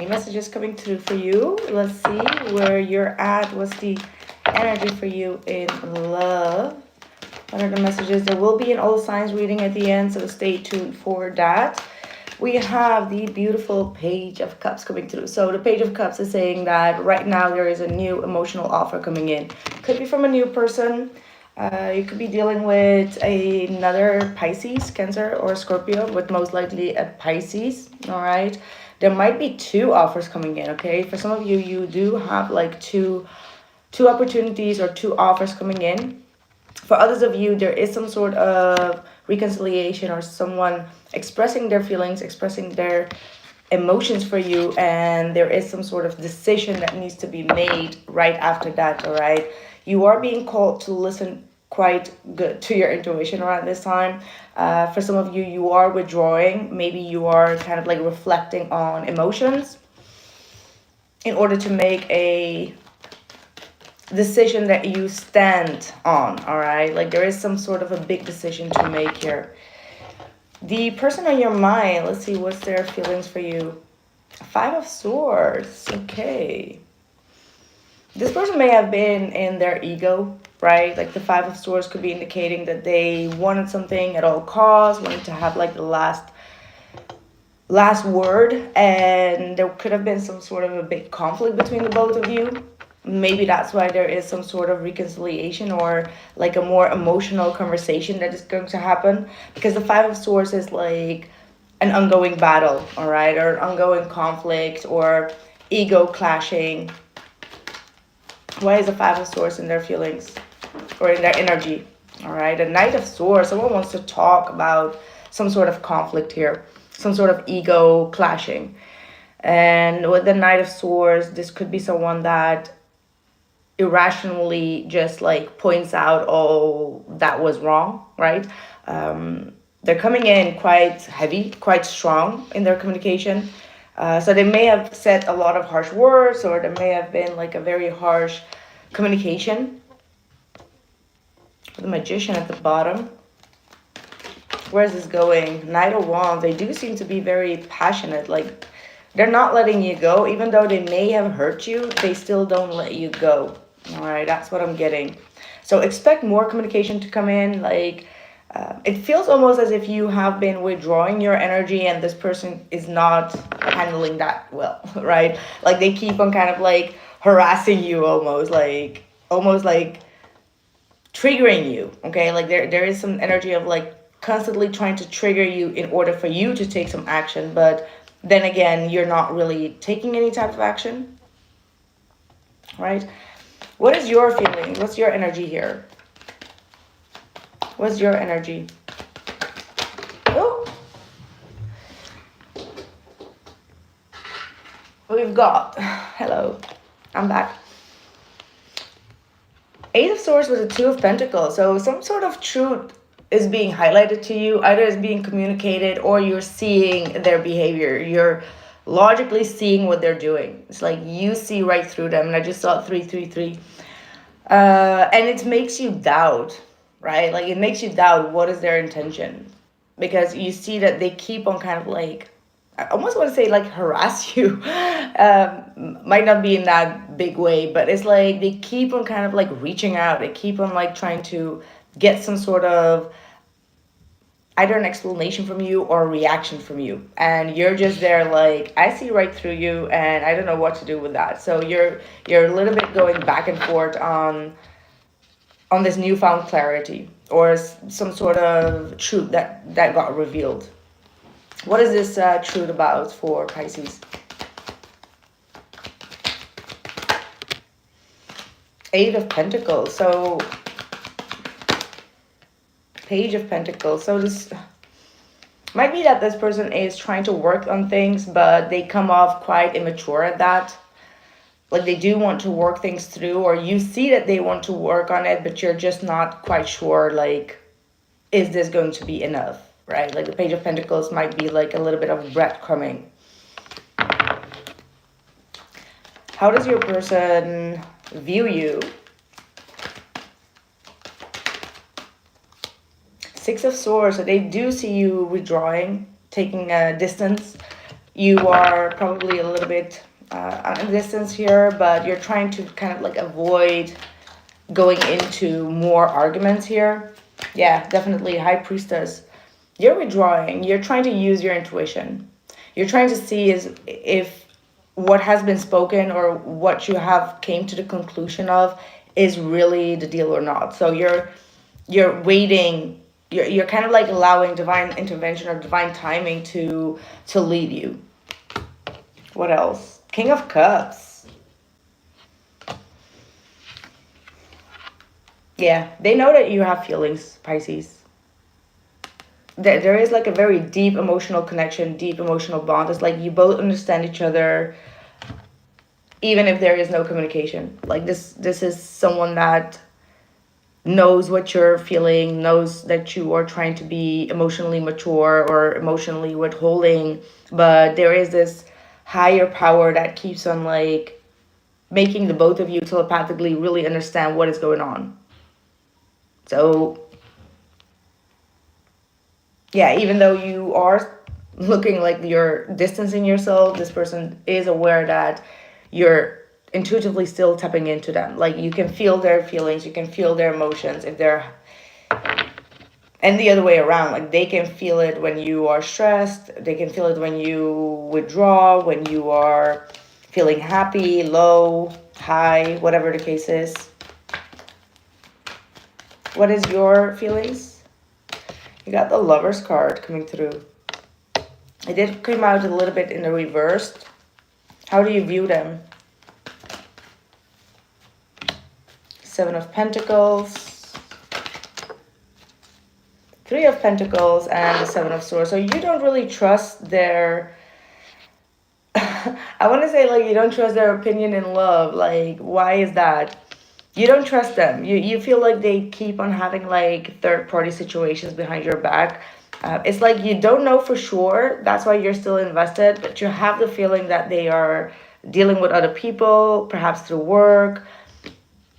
messages coming through for you. Let's see where you're at. What's the energy for you in love? What are the messages? There will be an all signs reading at the end, so stay tuned for that. We have the beautiful Page of Cups coming through. So the Page of Cups is saying that right now there is a new emotional offer coming in. Could be from a new person. You could be dealing with another Pisces, Cancer, or Scorpio, but most likely a Pisces, all right? There might be two offers coming in, okay? For some of you, you do have like two opportunities or two offers coming in. For others of you, there is some sort of reconciliation or someone expressing their feelings, expressing their emotions for you, and there is some sort of decision that needs to be made right after that, all right? You are being called to listen quite good to your intuition around this time. For some of you, you are withdrawing. Maybe you are kind of like reflecting on emotions in order to make a decision that you stand on, all right? Like there is some sort of a big decision to make here. The person on your mind, let's see, what's their feelings for you? Five of Swords, okay. This person may have been in their ego, right? Like the Five of Swords could be indicating that they wanted something at all costs, wanted to have like the last word, and there could have been some sort of a big conflict between the both of you. Maybe that's why there is some sort of reconciliation or like a more emotional conversation that is going to happen, because the Five of Swords is like an ongoing battle, all right, or an ongoing conflict or ego clashing. Why is the Five of Swords in their feelings or in their energy? All right, a Knight of Swords, someone wants to talk about some sort of conflict here, some sort of ego clashing. And with the Knight of Swords, this could be someone that irrationally just like points out, oh, that was wrong, right? They're coming in quite heavy, quite strong in their communication. So they may have said a lot of harsh words, or there may have been like a very harsh communication. The Magician at the bottom. Where is this going? Knight of Wands. They do seem to be very passionate. Like they're not letting you go. Even though they may have hurt you, they still don't let you go. All right, that's what I'm getting. So expect more communication to come in. Like it feels almost as if you have been withdrawing your energy and this person is not handling that well, right? Like they keep on kind of like harassing you, almost like triggering you, okay? Like there is some energy of like constantly trying to trigger you in order for you to take some action, but then again, you're not really taking any type of action, right? What is your feeling? What's your energy here? What's your energy? Oh, we've got, hello, I'm back. Eight of Swords with the Two of Pentacles. So some sort of truth is being highlighted to you. Either it's being communicated or you're seeing their behavior. You're logically seeing what they're doing. It's like you see right through them. And I just saw 333. And it makes you doubt, right? Like it makes you doubt what is their intention. Because you see that they keep on kind of like, I almost want to say like harass you. Might not be in that big way, but it's like they keep on kind of like reaching out. They keep on like trying to get some sort of either an explanation from you or a reaction from you. And you're just there like, I see right through you and I don't know what to do with that. So you're a little bit going back and forth on this newfound clarity or some sort of truth that got revealed. What is this truth about for Pisces? Eight of Pentacles. So Page of Pentacles. So this might be that this person is trying to work on things, but they come off quite immature at that. Like they do want to work things through, or you see that they want to work on it, but you're just not quite sure, like, is this going to be enough, right? Like the Page of Pentacles might be like a little bit of breadcrumbing. How does your person view you? Six of Swords. So they do see you withdrawing, taking a distance. You are probably a little bit at a distance here, but you're trying to kind of like avoid going into more arguments here. Yeah, definitely High Priestess. You're withdrawing. You're trying to use your intuition. You're trying to see if what has been spoken or what you have came to the conclusion of is really the deal or not. So you're waiting. You're kind of like allowing divine intervention or divine timing to lead you. What else? King of Cups. Yeah, they know that you have feelings, Pisces. There is like a very deep emotional connection, deep emotional bond. It's like you both understand each other, even if there is no communication. Like this is someone that knows what you're feeling, knows that you are trying to be emotionally mature or emotionally withholding, but there is this higher power that keeps on like making the both of you telepathically really understand what is going on. So yeah, even though you are looking like you're distancing yourself, this person is aware that you're intuitively still tapping into them. Like you can feel their feelings, you can feel their emotions if they're, and the other way around, like they can feel it when you are stressed, they can feel it when you withdraw, when you are feeling happy, low, high, whatever the case is. What is your feelings? You got the Lover's card coming through. It did come out a little bit in the reversed. How do you view them? Seven of Pentacles, Three of Pentacles, and the Seven of Swords. So you don't really trust their... I want to say like you don't trust their opinion in love. Like, why is that? You don't trust them. You feel like they keep on having like third-party situations behind your back. It's like you don't know for sure. That's why you're still invested. But you have the feeling that they are dealing with other people, perhaps through work.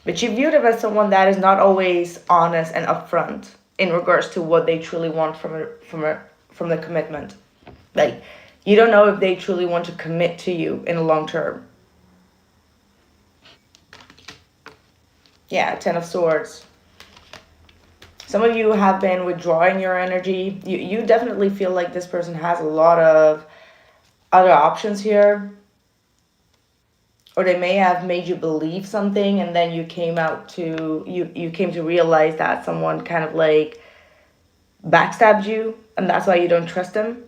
But you view them as someone that is not always honest and upfront in regards to what they truly want from the commitment. Like, you don't know if they truly want to commit to you in the long term. Yeah, Ten of Swords. Some of you have been withdrawing your energy. You definitely feel like this person has a lot of other options here. Or they may have made you believe something and then you came to realize that someone kind of like backstabbed you and that's why you don't trust them.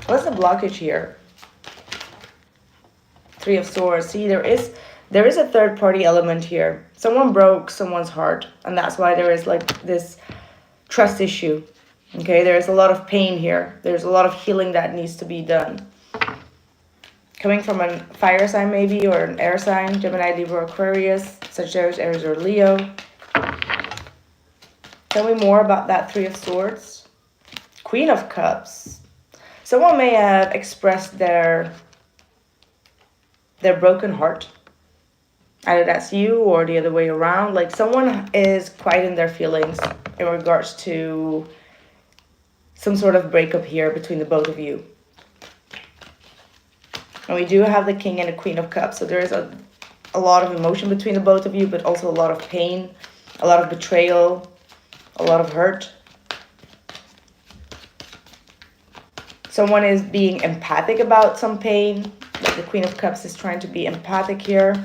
What's the blockage here? Three of Swords. See, there is a third party element here. Someone broke someone's heart and that's why there is like this trust issue. Okay, there's a lot of pain here. There's a lot of healing that needs to be done. Coming from a fire sign maybe, or an air sign, Gemini, Libra, Aquarius, Sagittarius, Aries, or Leo. Tell me more about that Three of Swords. Queen of Cups. Someone may have expressed their broken heart. Either that's you or the other way around. Like someone is quite in their feelings in regards to some sort of breakup here between the both of you. And we do have the King and the Queen of Cups. So there is a lot of emotion between the both of you, but also a lot of pain, a lot of betrayal, a lot of hurt. Someone is being empathic about some pain. Like the Queen of Cups is trying to be empathic here,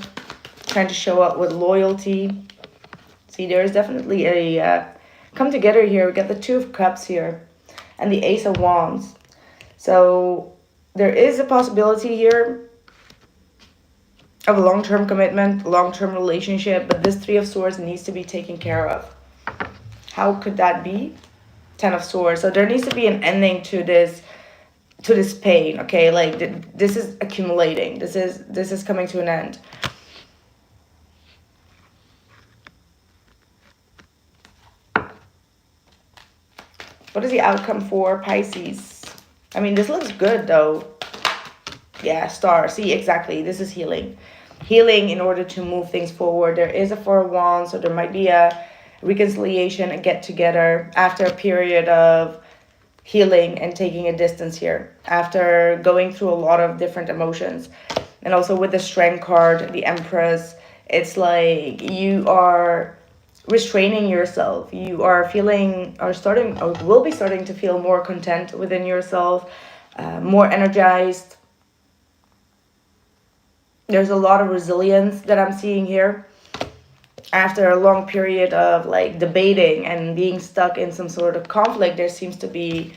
trying to show up with loyalty. See, there is definitely a come together here. We got the Two of Cups here and the Ace of Wands. So there is a possibility here of a long-term commitment, long-term relationship, but this Three of Swords needs to be taken care of. How could that be? Ten of Swords. So there needs to be an ending to this pain, okay? Like this is accumulating. This is coming to an end. What is the outcome for Pisces? I mean, this looks good though. Yeah, Star. See, exactly. This is healing. Healing in order to move things forward. There is a Four of Wands, so there might be a reconciliation, a get-together after a period of healing and taking a distance here after going through a lot of different emotions. And also with the Strength card, the Empress, it's like you are restraining yourself. You are feeling, or starting, or will be starting to feel more content within yourself, more energized. There's a lot of resilience that I'm seeing here. After a long period of like debating and being stuck in some sort of conflict, there seems to be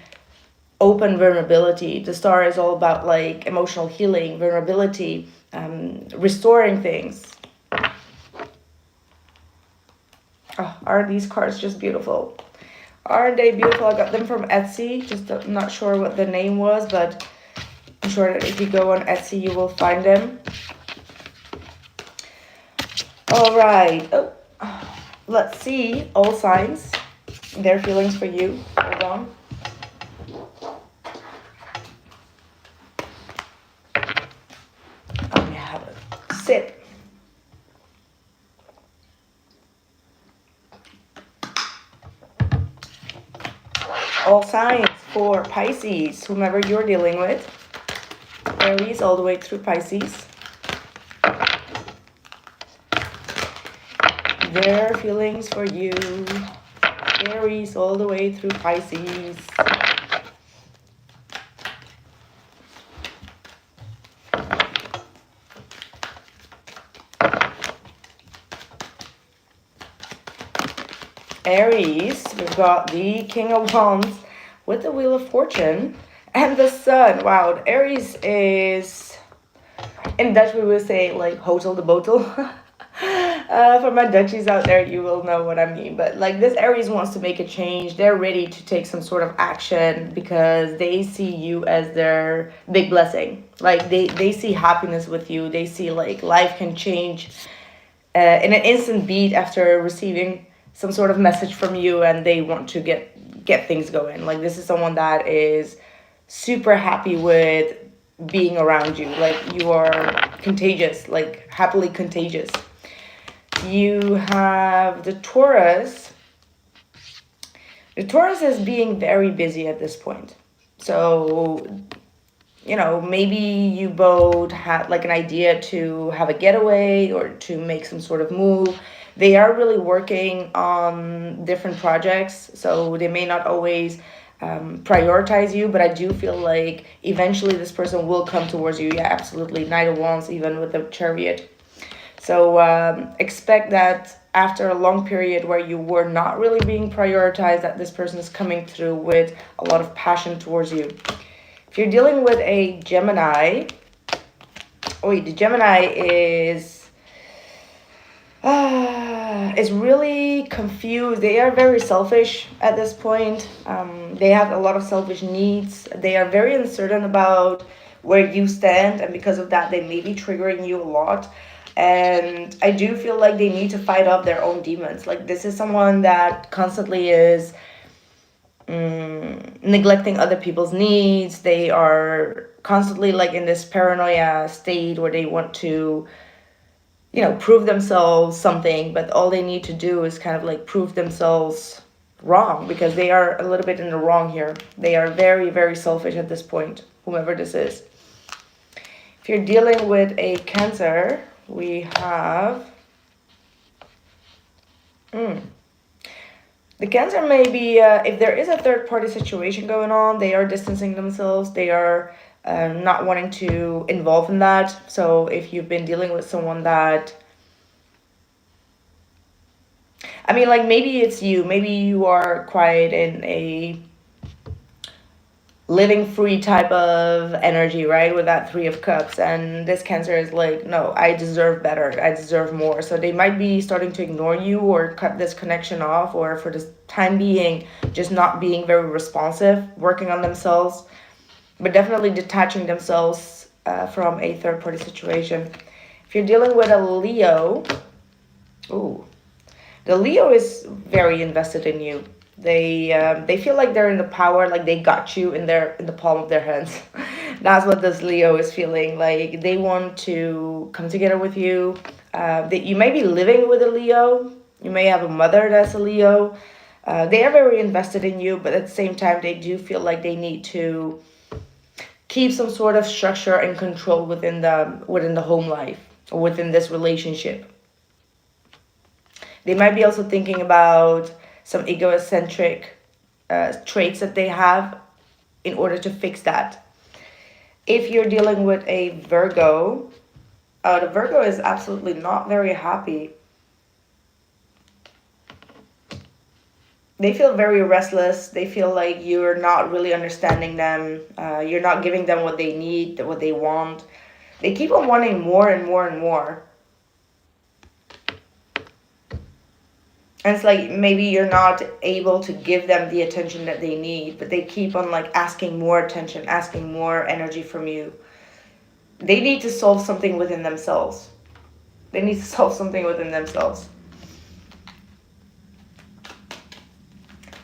open vulnerability. The star is all about like emotional healing, vulnerability, restoring things. Oh, are these cards just beautiful? Aren't they beautiful? I got them from Etsy. Just not sure what the name was, but I'm sure that if you go on Etsy, you will find them. All right. Oh, let's see all signs, their feelings for you. Hold on. Oh, yeah, have a sip. All signs for Pisces, whomever you're dealing with. Aries all the way through Pisces. Their feelings for you. Aries all the way through Pisces. Aries, we've got the King of Wands with the Wheel of Fortune and the Sun. Wow, Aries is, in Dutch we would say like hotel de botel. For my Dutchies out there, you will know what I mean. But like this Aries wants to make a change. They're ready to take some sort of action because they see you as their big blessing. Like they see happiness with you. They see like life can change in an instant beat after receiving some sort of message from you, and they want to get things going. Like this is someone that is super happy with being around you. Like you are contagious, like happily contagious. You have the Taurus. The Taurus is being very busy at this point. So, you know, maybe you both had like an idea to have a getaway or to make some sort of move. They are really working on different projects, so they may not always prioritize you, but I do feel like eventually this person will come towards you. Yeah, absolutely. Knight of Wands, even with the Chariot. So expect that after a long period where you were not really being prioritized, that this person is coming through with a lot of passion towards you. If you're dealing with a Gemini, the Gemini is really confused. They are very selfish at this point. They have a lot of selfish needs. They are very uncertain about where you stand, and because of that, they may be triggering you a lot. And I do feel like they need to fight off their own demons. Like this is someone that constantly is neglecting other people's needs. They are constantly like in this paranoia state where they want to, you know, prove themselves something, but all they need to do is kind of like prove themselves wrong, because they are a little bit in the wrong here. They are very, very selfish at this point, whomever this is. If you're dealing with a Cancer, we have the Cancer may be, if there is a third party situation going on, they are distancing themselves. They are not wanting to involve in that. So if you've been dealing with someone that, I mean, like maybe it's you. Maybe you are quite in a living free type of energy, right? With that Three of Cups. And this Cancer is like, no, I deserve better. I deserve more. So they might be starting to ignore you or cut this connection off, or for this time being, just not being very responsive, working on themselves, but definitely detaching themselves from a third party situation. If you're dealing with a Leo, the Leo is very invested in you. They feel like they're in the power, like they got you in the palm of their hands. That's what this Leo is feeling. Like they want to come together with you. You may be living with a Leo. You may have a mother that's a Leo. They are very invested in you, but at the same time, they do feel like they need to keep some sort of structure and control within the home life or within this relationship. They might be also thinking about some egocentric traits that they have in order to fix that. If you're dealing with a Virgo, the Virgo is absolutely not very happy. They feel very restless. They feel like you're not really understanding them. You're not giving them what they need, what they want. They keep on wanting more and more and more. And it's like maybe you're not able to give them the attention that they need, but they keep on like asking more attention, asking more energy from you. They need to solve something within themselves. They need to solve something within themselves.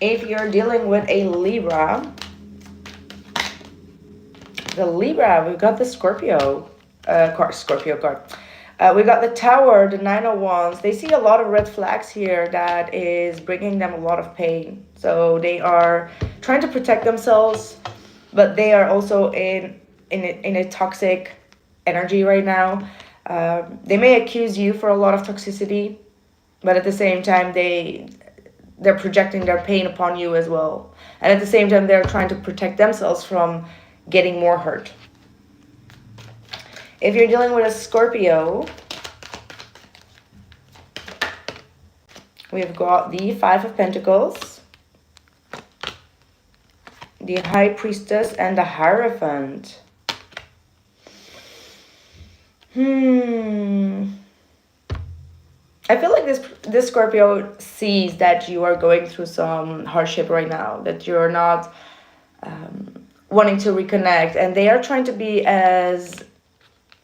If you're dealing with a Libra, we've got the Scorpio card. We got the Tower, the Nine of Wands. They see a lot of red flags here that is bringing them a lot of pain. So they are trying to protect themselves, but they are also in a toxic energy right now. They may accuse you for a lot of toxicity, but at the same time, they're projecting their pain upon you as well. And at the same time, they're trying to protect themselves from getting more hurt. If you're dealing with a Scorpio, we've got the Five of Pentacles, the High Priestess, and the Hierophant. I feel like this Scorpio sees that you are going through some hardship right now, that you're not wanting to reconnect, and they are trying to be as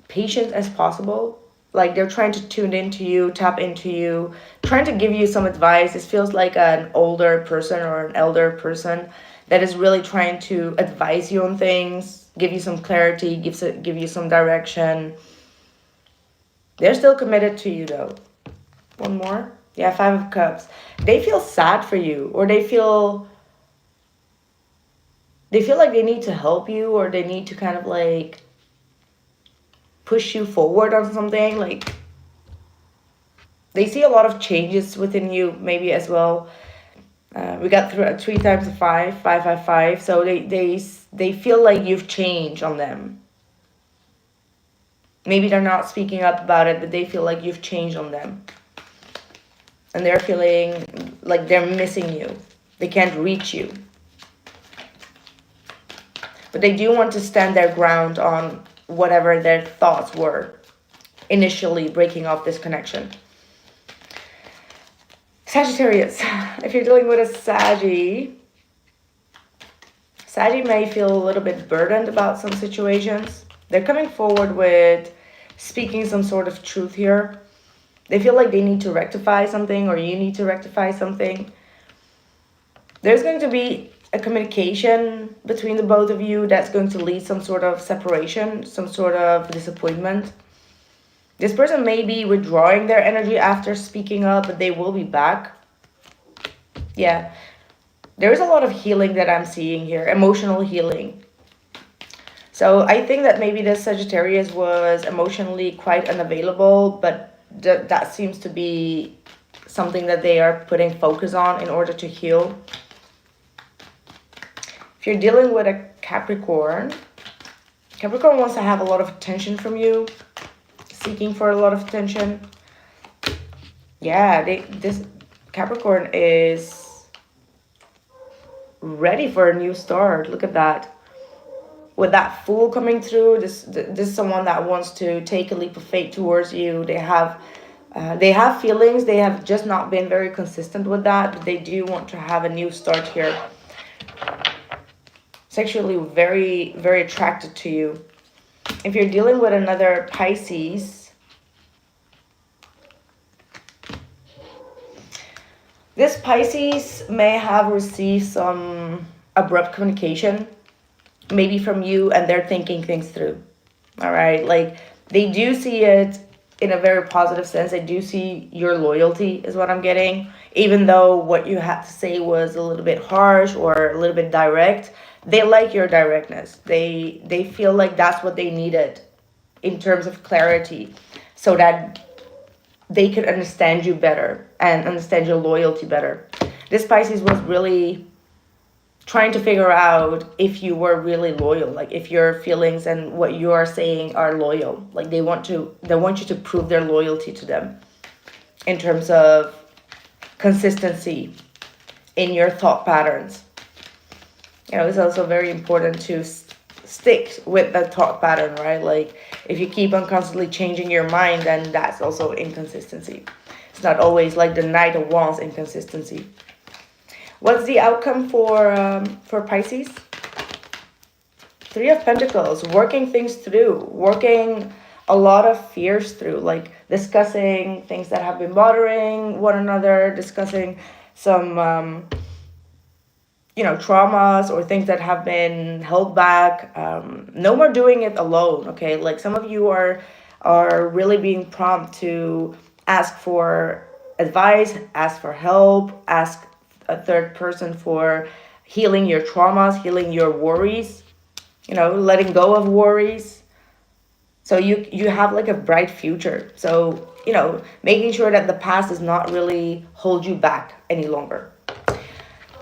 patient as possible. Like they're trying to tune into you, tap into you, trying to give you some advice. This feels like an older person or an elder person that is really trying to advise you on things, give you some clarity, give you some direction. They're still committed to you though. One more. Yeah, Five of Cups. They feel sad for you, or they feel like they need to help you, or they need to kind of like push you forward on something. Like they see a lot of changes within you maybe as well. We got through 3 times 5, 5, 5, 5. So they feel like you've changed on them. Maybe they're not speaking up about it, but they feel like you've changed on them. And they're feeling like they're missing you. They can't reach you. But they do want to stand their ground on whatever their thoughts were initially breaking off this connection. Sagittarius, if you're dealing with a Saggy may feel a little bit burdened about some situations. They're coming forward with speaking some sort of truth here. They feel like they need to rectify something, or you need to rectify something. There's going to be a communication between the both of you that's going to lead some sort of separation, some sort of disappointment. This person may be withdrawing their energy after speaking up, but they will be back. Yeah, there is a lot of healing that I'm seeing here, emotional healing. So I think that maybe this Sagittarius was emotionally quite unavailable, but that seems to be something that they are putting focus on in order to heal. If you're dealing with a Capricorn wants to have a lot of attention from you, seeking for a lot of attention. Yeah, this Capricorn is ready for a new start. Look at that. With that Fool coming through, this is someone that wants to take a leap of faith towards you. They have feelings. They have just not been very consistent with that, but they do want to have a new start here. Sexually very, very attracted to you. If you're dealing with another Pisces, this Pisces may have received some abrupt communication, maybe from you, and they're thinking things through. All right, like they do see it in a very positive sense. I do see your loyalty is what I'm getting. Even though what you had to say was a little bit harsh or a little bit direct, they like your directness. They feel like that's what they needed in terms of clarity, so that they could understand you better and understand your loyalty better. This Pisces was really trying to figure out if you were really loyal, like if your feelings and what you are saying are loyal. Like they want you to prove their loyalty to them in terms of consistency in your thought patterns. You know, it's also very important to stick with the thought pattern, right? Like if you keep on constantly changing your mind, then that's also inconsistency. It's not always like the Knight of Wands inconsistency. What's the outcome for Pisces? Three of Pentacles, working things through, working a lot of fears through, like discussing things that have been bothering one another, discussing some, you know, traumas or things that have been held back. No more doing it alone, okay? Like some of you are really being prompt to ask for advice, ask for help, ask a third person for healing your traumas, healing your worries, you know, letting go of worries. So you have like a bright future. So, you know, making sure that the past does not really hold you back any longer.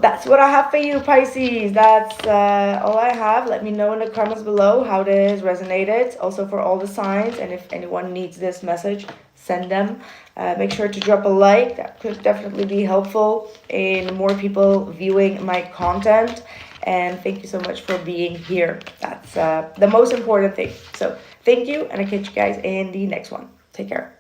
That's what I have for you, Pisces. That's all I have. Let me know in the comments below how this resonated. Also for all the signs. And if anyone needs this message, send them. Make sure to drop a like. That could definitely be helpful in more people viewing my content. And thank you so much for being here. That's the most important thing. So thank you. And I'll catch you guys in the next one. Take care.